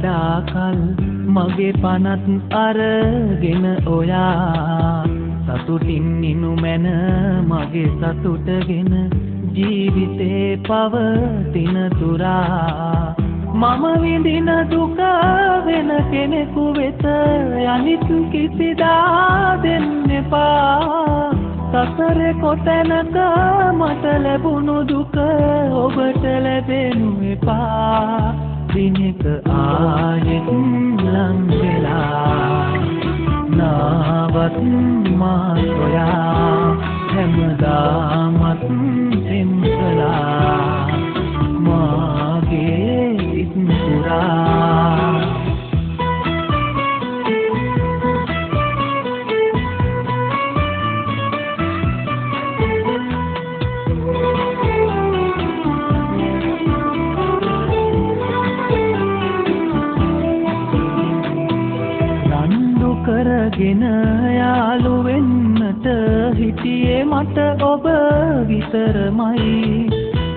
වඩා කල් මගේ පනත් අරගෙන ඔයා සතුටින් නිනු මැන මගේ සතුටගෙන ජීවිතේ පවතින තුරා මම විඳින දුක වෙන කෙනෙකු වෙත යනිත් කිසිදා දෙන්න එපා සසරේ කොතැනක මට ලැබුණු දුක ඔබට ලැබෙනු එපා දිනක ආයෙත් ලං වෙලා නාවත් මා සොයා හැමදාමත් එම්කලා මාගේ ඉක්මුරා කරගෙන යාළු වෙන්නට හිටියේ මට ඔබ විතරමයි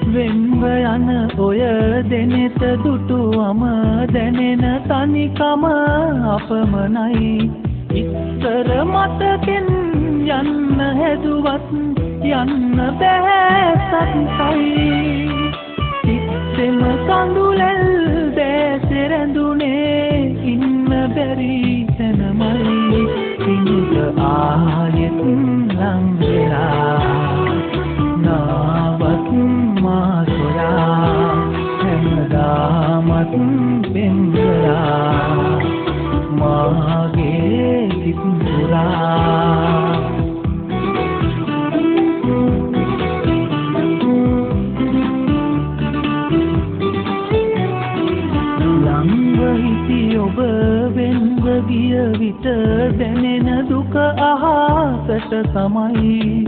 වෙන්ව යන ඔය දෙනෙත දුටුවම දැනෙන තනිකම අපමණයි ඉස්සර මතකෙන් යන්න හැදුවත් යන්න බෑ සත්‍යයි සිත්ෙම කඳුලෙල් දැසේ රැඳුනේ ඉන්න බැරි තැනමයි දිනක ආයෙත් ලං වෙලා නාවත් මා සොයා හැමදාමත් පෙන්වලා මාගේ සිත් පුරා ඔබ වෙන්ව ගිය විට දැනෙන දුක අහසට තමයි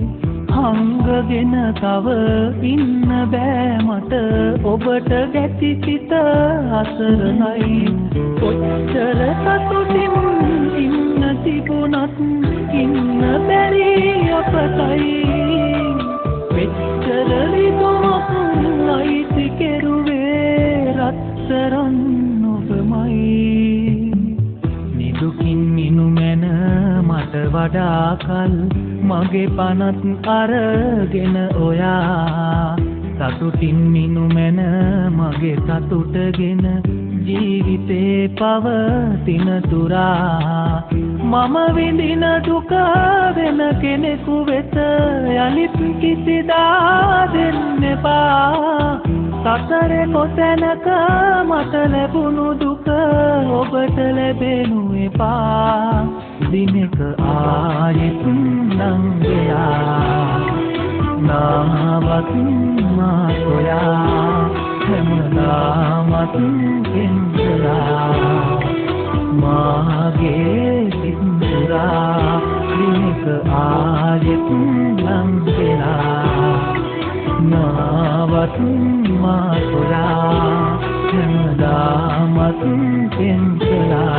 හංගගෙන තව ඉන්න බෑ මට ඔබට ගැති සිත අසරණයි කොච්චර සතුටින් ඉන්න තිබුණත් ඉන්න බැරි අපතයි මෙච්චර විදුමක් අයිති කෙරුවේ රත්තරන් නිදුකින් මිනු මැන මට වඩා කල් මගේ පනත් අරගෙන ඔයා සතුටින් මිනු මැන මගේ සතුටගෙන ජීවිතේ පවතින තුරා මම විඳින දුක වෙන කෙනෙකු වෙත යලිත් කිසිදා දෙන්න එපා සසරේ කොතැනක මට ලැබුණු දුක ඔබට ලැබෙනු එපා දිනක ආයෙත් ලං වෙලා නාවත් මා සොයා හැමදාමත් එම්කලා මාගේ සිත් පුරා දිනක ආයෙත් ලං වෙලා නාවත් මා සොයා හැමදාමත් එම්කලා